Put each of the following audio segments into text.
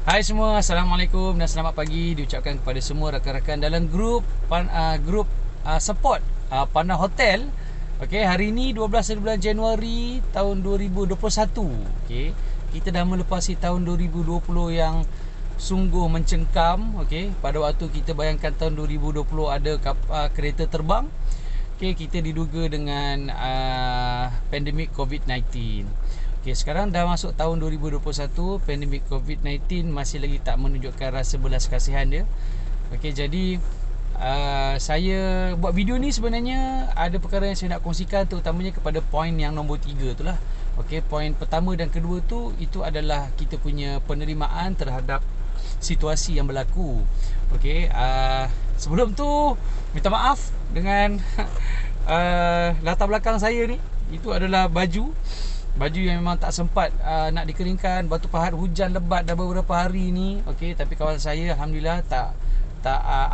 Hai semua, Assalamualaikum dan selamat pagi diucapkan kepada semua rakan-rakan dalam grup support Pandan Hotel. Okey, hari ini 12 bulan Januari tahun 2021. Okey, kita dah melepasi tahun 2020 yang sungguh mencengkam. Okey, pada waktu kita bayangkan tahun 2020 ada kereta terbang. Okey, kita diduga dengan pandemik COVID-19. Okay, sekarang dah masuk tahun 2021, pandemik COVID-19 masih lagi tak menunjukkan rasa belas kasihan dia. Okay, jadi saya buat video ni sebenarnya ada perkara yang saya nak kongsikan, terutamanya kepada poin yang nombor 3 tu lah. Okay, poin pertama dan kedua tu, itu adalah kita punya penerimaan terhadap situasi yang berlaku. Okay, sebelum tu minta maaf dengan latar belakang saya ni. Itu adalah baju yang memang tak sempat nak dikeringkan. Batu pahat hujan lebat dah beberapa hari ni. Okey, tapi kawasan saya alhamdulillah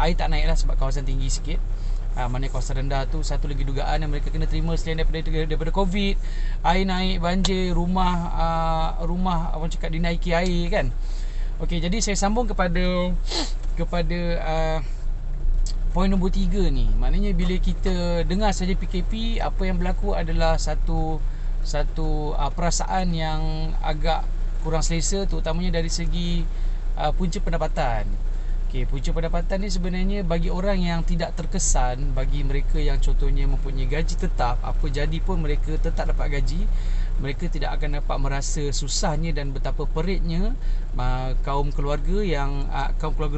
air tak naik lah sebab kawasan tinggi sikit. Mana kawasan rendah tu satu lagi dugaan yang mereka kena terima selain daripada COVID. Air naik, banjir, rumah orang cakap dinaiki air kan. Okey, jadi saya sambung kepada poin nombor 3 ni. Maknanya bila kita dengar saja PKP, apa yang berlaku adalah satu perasaan yang agak kurang selesa, terutamanya dari segi punca pendapatan. Okey, punca pendapatan ni sebenarnya bagi orang yang tidak terkesan, bagi mereka yang contohnya mempunyai gaji tetap, apa jadi pun mereka tetap dapat gaji, mereka tidak akan dapat merasa susahnya dan betapa peritnya kaum keluarga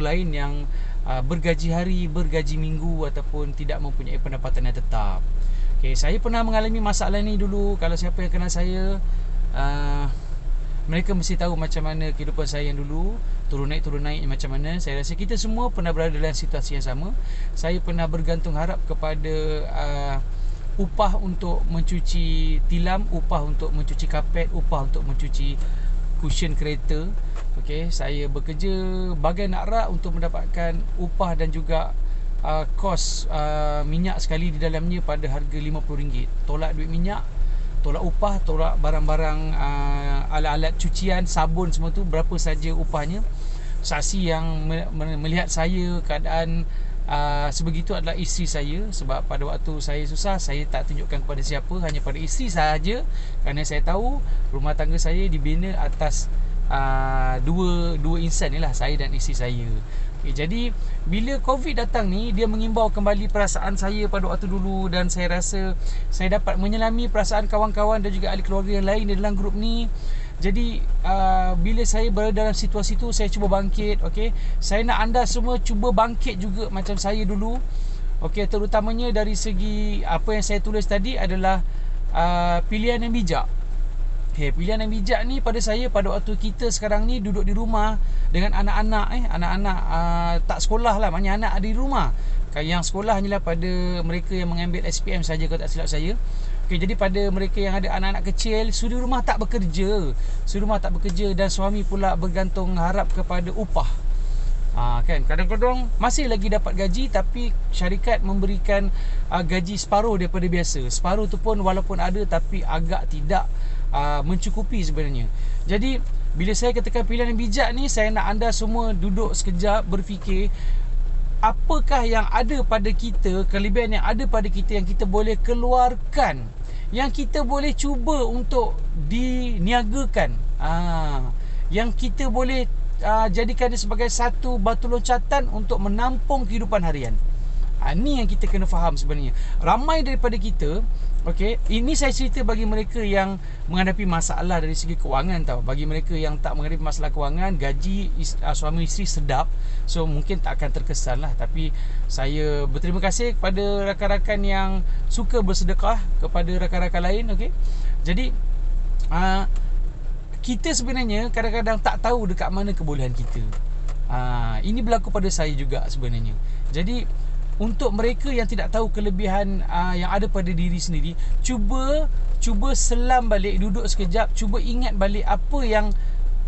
lain yang bergaji hari, bergaji minggu ataupun tidak mempunyai pendapatan yang tetap. Okay, saya pernah mengalami masalah ni dulu. Kalau siapa yang kenal saya, mereka mesti tahu macam mana kehidupan saya yang dulu, turun naik macam mana. Saya rasa kita semua pernah berada dalam situasi yang sama. Saya pernah bergantung harap kepada upah untuk mencuci tilam, upah untuk mencuci kapet, upah untuk mencuci cushion kereta. Okay, saya bekerja bagai nak rak untuk mendapatkan upah dan juga kos minyak sekali di dalamnya pada harga RM50. Tolak duit minyak, tolak upah, tolak barang-barang alat-alat cucian, sabun, semua tu berapa saja upahnya. Saksi yang melihat saya keadaan sebegitu adalah isteri saya. Sebab pada waktu saya susah, saya tak tunjukkan kepada siapa, hanya pada isteri sahaja, kerana saya tahu rumah tangga saya dibina atas dua insan ni lah, saya dan isteri saya. Jadi bila COVID datang ni, dia mengimbau kembali perasaan saya pada waktu dulu. Dan saya rasa saya dapat menyelami perasaan kawan-kawan dan juga ahli keluarga yang lain di dalam grup ni. Jadi bila saya berada dalam situasi tu, saya cuba bangkit. Okay, saya nak anda semua cuba bangkit juga macam saya dulu. Okay, terutamanya dari segi apa yang saya tulis tadi adalah pilihan yang bijak. Okay, pilihan yang bijak ni pada saya pada waktu kita sekarang ni duduk di rumah dengan anak-anak tak sekolah lah, maknanya anak ada di rumah. Yang sekolah hanyalah pada mereka yang mengambil SPM saja kalau tak silap saya. Okay, jadi pada mereka yang ada anak-anak kecil, suri rumah tak bekerja dan suami pula bergantung harap kepada upah. Kan kadang-kadang masih lagi dapat gaji, tapi syarikat memberikan gaji separuh daripada biasa. Separuh tu pun walaupun ada, tapi agak tidak mencukupi sebenarnya. Jadi bila saya katakan pilihan yang bijak ni, saya nak anda semua duduk sekejap berfikir, apakah yang ada pada kita, kelebihan yang ada pada kita yang kita boleh keluarkan, yang kita boleh cuba untuk diniagakan, yang kita boleh jadikan dia sebagai satu batu loncatan untuk menampung kehidupan harian. Ni yang kita kena faham sebenarnya. Ramai daripada kita, okay, ini saya cerita bagi mereka yang menghadapi masalah dari segi kewangan tau. Bagi mereka yang tak menghadapi masalah kewangan, gaji suami isteri sedap, so mungkin tak akan terkesan lah. Tapi saya berterima kasih kepada rakan-rakan yang suka bersedekah kepada rakan-rakan lain. Okay, jadi kita sebenarnya kadang-kadang tak tahu dekat mana kebolehan kita. Ini berlaku pada saya juga sebenarnya. Jadi untuk mereka yang tidak tahu kelebihan yang ada pada diri sendiri, cuba selam balik, duduk sekejap, cuba ingat balik apa yang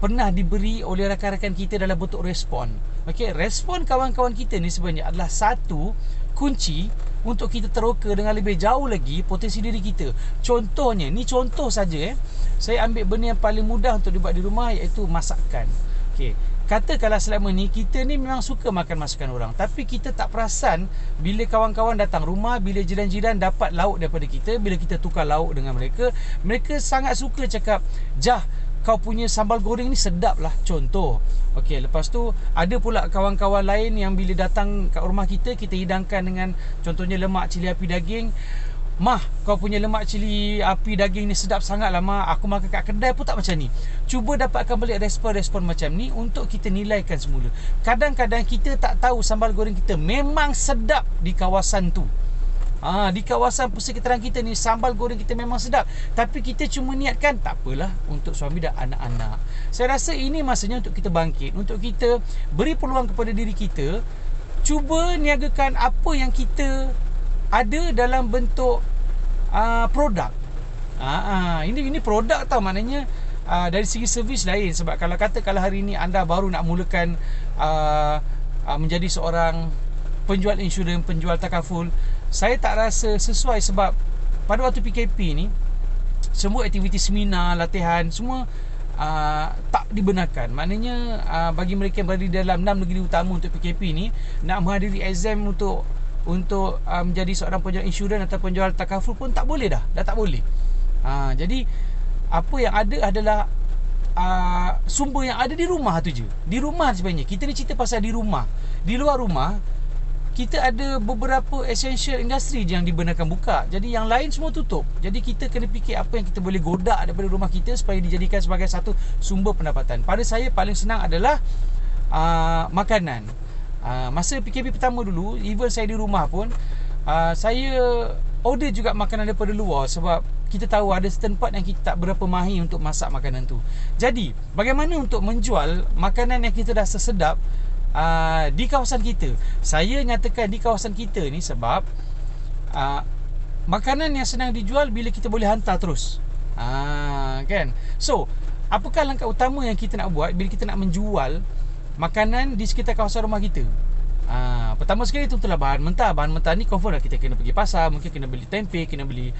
pernah diberi oleh rakan-rakan kita dalam bentuk respon. Okey, respon kawan-kawan kita ni sebenarnya adalah satu kunci untuk kita teroka dengan lebih jauh lagi potensi diri kita. Contohnya, ni contoh saja saya ambil benda yang paling mudah untuk dibuat di rumah, iaitu masakan. Okey, katakanlah selama ni kita ni memang suka makan masakan orang, tapi kita tak perasan bila kawan-kawan datang rumah, bila jiran-jiran dapat lauk daripada kita, bila kita tukar lauk dengan mereka, mereka sangat suka cakap, "Jah, kau punya sambal goreng ni sedap lah." Contoh. Okey, lepas tu ada pula kawan-kawan lain yang bila datang kat rumah kita, kita hidangkan dengan contohnya lemak cili api daging. "Mah, kau punya lemak cili api daging ni sedap sangat lah, Mah. Aku makan kat kedai pun tak macam ni." Cuba dapatkan balik respon-respon macam ni untuk kita nilaikan semula. Kadang-kadang kita tak tahu sambal goreng kita memang sedap di kawasan tu. Di kawasan persekitaran kita ni sambal goreng kita memang sedap, tapi kita cuma niatkan tak apalah untuk suami dan anak-anak. Saya rasa ini masanya untuk kita bangkit, untuk kita beri peluang kepada diri kita, cuba niagakan apa yang kita ada dalam bentuk produk. Ini produk tau, maknanya dari segi servis lain. Sebab kalau hari ini anda baru nak mulakan menjadi seorang penjual insurans, penjual takaful, saya tak rasa sesuai. Sebab pada waktu PKP ni semua aktiviti seminar, latihan semua tak dibenarkan. Maknanya bagi mereka yang berada di dalam 6 negeri utama untuk PKP ni, nak menghadiri exam untuk menjadi seorang penjual insurans atau penjual takaful pun tak boleh dah tak boleh. Jadi apa yang ada adalah sumber yang ada di rumah tu je. Di rumah sebenarnya. Kita ni cerita pasal di rumah. Di luar rumah kita ada beberapa essential industri yang dibenarkan buka. Jadi yang lain semua tutup. Jadi kita kena fikir apa yang kita boleh godak daripada rumah kita supaya dijadikan sebagai satu sumber pendapatan. Pada saya paling senang adalah makanan. Masa PKP pertama dulu, even saya di rumah pun, saya order juga makanan daripada luar. Sebab kita tahu ada setempat yang kita tak berapa mahir untuk masak makanan tu. Jadi bagaimana untuk menjual makanan yang kita rasa sedap di kawasan kita? Saya nyatakan di kawasan kita ni sebab makanan yang senang dijual bila kita boleh hantar terus. Kan? So, apakah langkah utama yang kita nak buat bila kita nak menjual makanan di sekitar kawasan rumah kita? Pertama sekali tentulah bahan mentah. Bahan mentah ni confirm lah kita kena pergi pasar, mungkin kena beli tempe, kena beli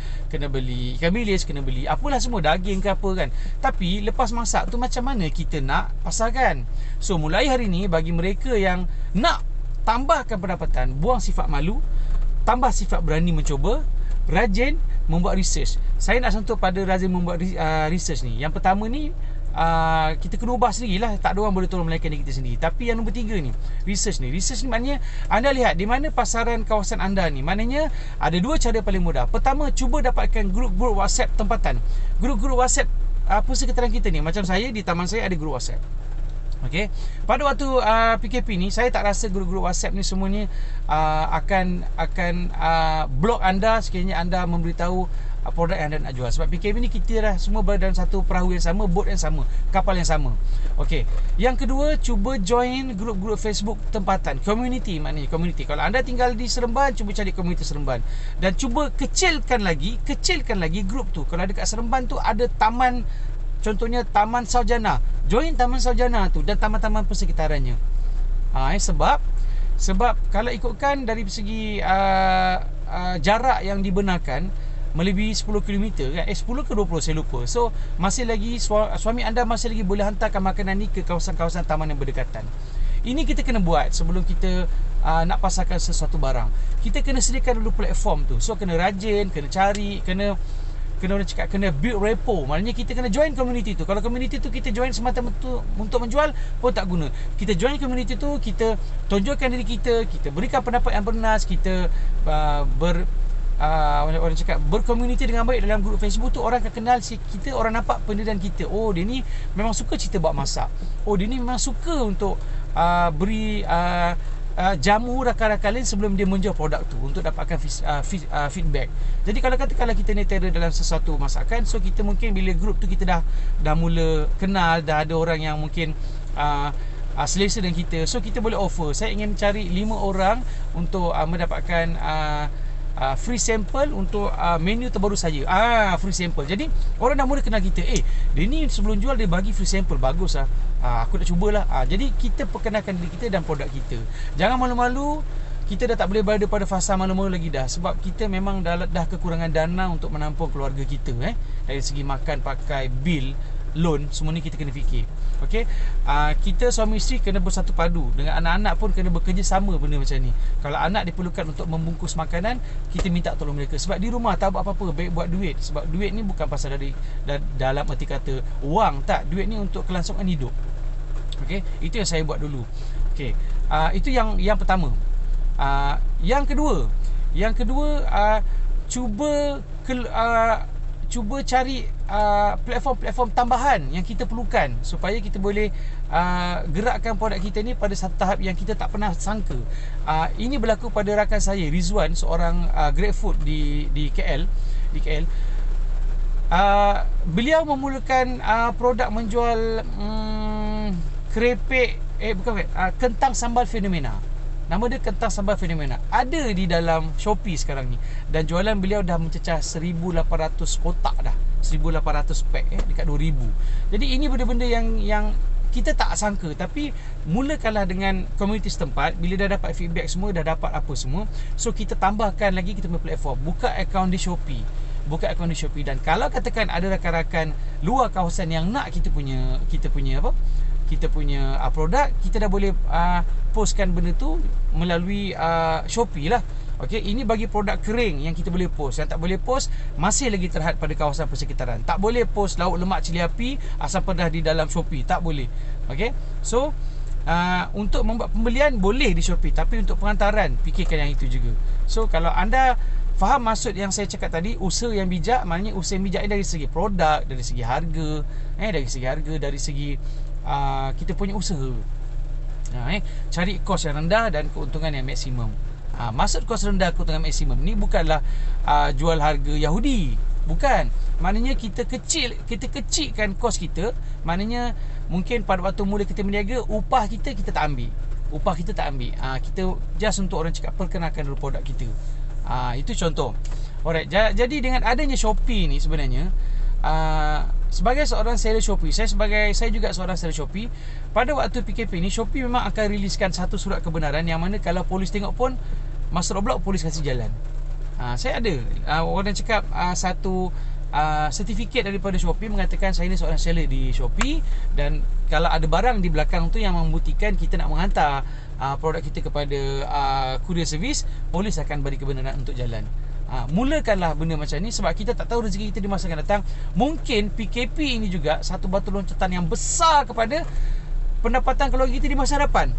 ikan bilis, kena beli apalah semua, daging ke apa kan. Tapi lepas masak tu macam mana kita nak pasarkan? So mulai hari ni, bagi mereka yang nak tambahkan pendapatan, buang sifat malu, tambah sifat berani mencuba, rajin membuat research. Saya nak sentuh pada rajin membuat research ni. Yang pertama ni, kita kena ubah sendirilah. Tak ada orang boleh tolong melainkan diri kita sendiri. Tapi yang nombor 3 ni, research ni maknanya anda lihat di mana pasaran kawasan anda ni. Maknanya ada 2 cara paling mudah. Pertama, cuba dapatkan grup-grup WhatsApp tempatan. Grup-grup WhatsApp persekitaran kita ni. Macam saya, di taman saya ada grup WhatsApp. Okey. Pada waktu PKP ni, saya tak rasa grup-grup WhatsApp ni semuanya akan blok anda sekiranya anda memberitahu produk yang anda nak jual. Sebab PKP ni kita dah semua berada dalam satu perahu yang sama, bot yang sama, kapal yang sama. Okey. Yang kedua, cuba join grup-grup Facebook tempatan. Community, maknanya community. Kalau anda tinggal di Seremban, cuba cari community Seremban. Dan cuba kecilkan lagi grup tu. Kalau dekat Seremban tu ada taman, contohnya Taman Saujana, join Taman Saujana tu dan taman-taman persekitarannya. Sebab kalau ikutkan dari segi jarak yang dibenarkan melebihi 10 km kan, 10 ke 20 saya lupa. So masih lagi suami anda masih lagi boleh hantarkan makanan ni ke kawasan-kawasan taman yang berdekatan. Ini kita kena buat sebelum kita nak pasarkan sesuatu barang. Kita kena sediakan dulu platform tu. So kena rajin, kena cari, kena orang cakap kena build rapport. Maknanya kita kena join community tu. Kalau community tu kita join semata-mata untuk menjual pun tak guna. Kita join community tu, kita tonjolkan diri kita, kita berikan pendapat yang bernas, kita orang cakap berkomuniti dengan baik dalam grup Facebook tu. Orang akan kenal kita, orang nampak pendirian kita. Oh, dia ni memang suka cerita buat masak. Oh, dia ni memang suka untuk beri jamu rakan-rakan lain sebelum dia menjual produk tu untuk dapatkan feedback. Jadi kalau kita ni terror dalam sesuatu masakan, so kita mungkin bila grup tu kita dah mula kenal, dah ada orang yang mungkin selesa dengan kita. So kita boleh offer, saya ingin cari 5 orang untuk mendapatkan free sample untuk menu terbaru saya. Free sample. Jadi orang dah mula kenal kita. Dia ni sebelum jual dia bagi free sample. Bagus lah. Aku nak cubalah. Jadi kita perkenalkan diri kita dan produk kita. Jangan malu-malu. Kita dah tak boleh berada pada fasa malu-malu lagi dah. Sebab kita memang dah kekurangan dana untuk menampung keluarga kita. Dari segi makan, pakai, bil, loan, semua ni kita kena fikir. Okey, kita suami isteri kena bersatu padu, dengan anak-anak pun kena bekerjasama benda macam ni. Kalau anak diperlukan untuk membungkus makanan, kita minta tolong mereka. Sebab di rumah tak buat apa-apa, baik buat duit. Sebab duit ni bukan pasal dalam erti kata wang, tak. Duit ni untuk kelangsungan hidup. Okey, itu yang saya buat dulu. Okey, itu yang pertama. Yang kedua, cuba cari platform-platform tambahan yang kita perlukan supaya kita boleh gerakkan produk kita ni pada satu tahap yang kita tak pernah sangka. Ini berlaku pada rakan saya Rizwan, seorang GrabFood di KL. Beliau memulakan produk menjual kerepek kentang sambal fenomena. Nama dia kentang sambal fenomena. Ada di dalam Shopee sekarang ni. Dan jualan beliau dah mencecah 1,800 kotak dah. 1,800 pack dekat 2,000. Jadi ini benda-benda yang kita tak sangka. Tapi mulakanlah dengan komuniti setempat. Bila dah dapat feedback semua, dah dapat apa semua, so kita tambahkan lagi kita punya platform. Buka akaun di Shopee. Dan kalau katakan ada rakan-rakan luar kawasan yang nak kita punya produk, kita dah boleh postkan benda tu melalui Shopee lah. Okey, ini bagi produk kering yang kita boleh post. Yang tak boleh post masih lagi terhad pada kawasan persekitaran. Tak boleh post lauk lemak cili api asam pedas di dalam Shopee, tak boleh. Okey, so untuk membuat pembelian boleh di Shopee, tapi untuk pengantaran fikirkan yang itu juga. So kalau anda faham maksud yang saya cakap tadi, usaha yang bijak, maknanya usaha yang bijak dari segi produk, dari segi harga, dari segi kita punya usaha. Cari kos yang rendah dan keuntungan yang maksimum. Maksud kos rendah, keuntungan maksimum ni bukanlah jual harga Yahudi. Bukan. Maknanya kita kecilkan kos kita. Maknanya mungkin pada waktu mula kita berniaga, upah kita tak ambil. Kita just untuk orang cakap perkenalkan dulu produk kita. Itu contoh. Alright, jadi dengan adanya Shopee ni sebenarnya, sebagai seorang seller Shopee, saya juga seorang seller Shopee. Pada waktu PKP ni, Shopee memang akan riliskan satu surat kebenaran yang mana kalau polis tengok pun, masuk blok polis kasih jalan. Saya ada orang cakap satu sertifikat daripada Shopee mengatakan saya ni seorang seller di Shopee, dan kalau ada barang di belakang tu yang membuktikan kita nak menghantar produk kita kepada courier service, polis akan beri kebenaran untuk jalan. Mulakanlah benda macam ni, sebab kita tak tahu rezeki kita di masa akan datang. Mungkin PKP ini juga satu batu loncatan yang besar kepada pendapatan keluarga kita di masa hadapan.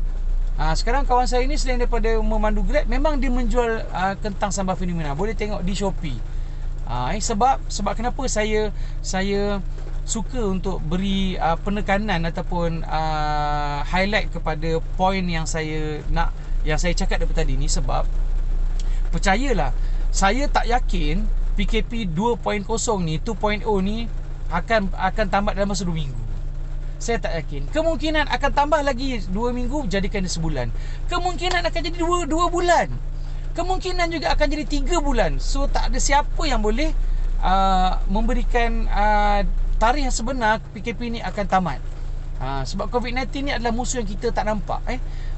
Sekarang kawan saya ni selain daripada memandu Grab, memang dia menjual kentang sambal fenomena. Boleh tengok di Shopee. Sebab kenapa saya suka untuk beri penekanan ataupun highlight kepada poin yang saya cakap daripada tadi ni, sebab percayalah, saya tak yakin PKP 2.0 ni, 2.0 ni akan tamat dalam masa 2 minggu. Saya tak yakin. Kemungkinan akan tambah lagi 2 minggu, jadikan dia sebulan. Kemungkinan akan jadi 2 bulan. Kemungkinan juga akan jadi 3 bulan. So tak ada siapa yang boleh memberikan tarikh yang sebenar PKP ni akan tamat. Sebab COVID-19 ni adalah musuh yang kita tak nampak.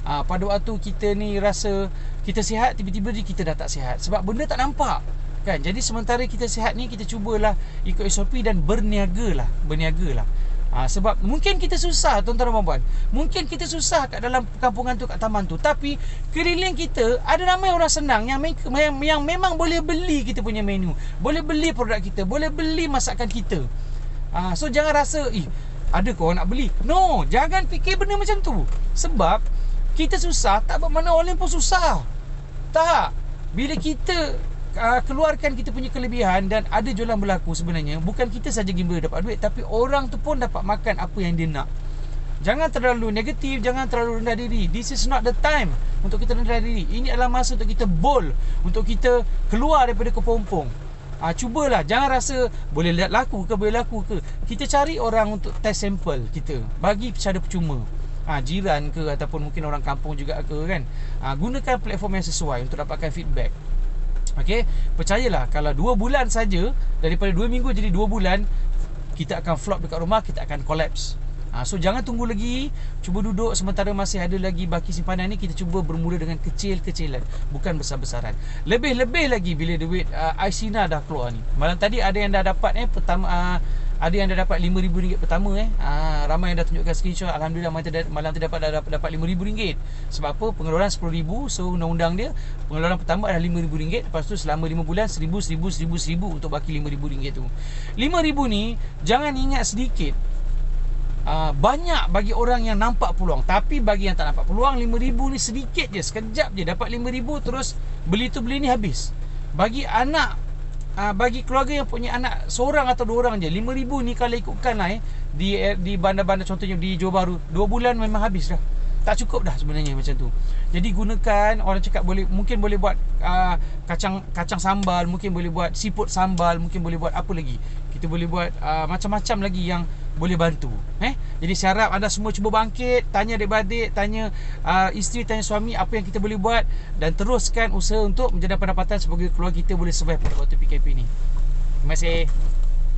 Pada waktu kita ni rasa kita sihat, tiba-tiba kita dah tak sihat. Sebab benda tak nampak kan. Jadi sementara kita sihat ni, kita cubalah ikut SOP dan berniagalah. Sebab mungkin kita susah, tuan-tuan dan puan. Mungkin kita susah kat dalam perkampungan tu, kat taman tu, tapi keliling kita ada ramai orang senang yang memang boleh beli kita punya menu, boleh beli produk kita, boleh beli masakan kita. So jangan rasa ada ke orang nak beli. No, jangan fikir benda macam tu. Sebab kita susah, tak bermakna orang lain pun susah. Tak. Bila kita keluarkan kita punya kelebihan dan ada jualan berlaku, sebenarnya bukan kita saja gembira dapat duit, tapi orang tu pun dapat makan apa yang dia nak. Jangan terlalu negatif, jangan terlalu rendah diri. This is not the time untuk kita rendah diri. Ini adalah masa untuk kita bold, untuk kita keluar daripada kepompong. Cubalah, jangan rasa boleh laku ke, boleh laku ke. Kita cari orang untuk test sampel kita, bagi secara percuma. Jiran ke, ataupun mungkin orang kampung juga ke kan. Gunakan platform yang sesuai untuk dapatkan feedback. Okey, percayalah, kalau 2 bulan saja, daripada 2 minggu jadi 2 bulan, kita akan flop dekat rumah, kita akan collapse. So jangan tunggu lagi, cuba duduk sementara masih ada lagi baki simpanan ni. Kita cuba bermula dengan kecil-kecilan, bukan besar-besaran. Lebih-lebih lagi bila duit Aisina dah keluar ni. Malam tadi ada yang dah dapat pertama Ada yang dah dapat RM5,000 pertama ramai yang dah tunjukkan screenshot. Alhamdulillah malam tu dapat RM5,000. Sebab apa? Pengeluaran RM10,000. So undang-undang dia pengeluaran pertama adalah RM5,000. Lepas tu selama 5 bulan RM1,000 untuk baki RM5,000 tu. RM5,000 ni jangan ingat sedikit. Banyak bagi orang yang nampak peluang. Tapi bagi yang tak nampak peluang, RM5,000 ni sedikit je. Sekejap je dapat RM5,000, terus beli tu beli ni habis. Bagi anak, bagi keluarga yang punya anak seorang atau dua orang je, RM5,000 ni kalau ikutkan lah di bandar-bandar, contohnya di Johor Bahru, 2 bulan memang habis dah. Tak cukup dah sebenarnya macam tu. Jadi gunakan, orang cakap mungkin boleh buat kacang sambal, mungkin boleh buat siput sambal, mungkin boleh buat apa lagi. Kita boleh buat macam-macam lagi yang boleh bantu. Jadi saya harap anda semua cuba bangkit, tanya adik-beradik, tanya isteri, tanya suami apa yang kita boleh buat, dan teruskan usaha untuk menjadi pendapatan sebagai keluarga kita boleh survive pada waktu PKP ni. Terima kasih.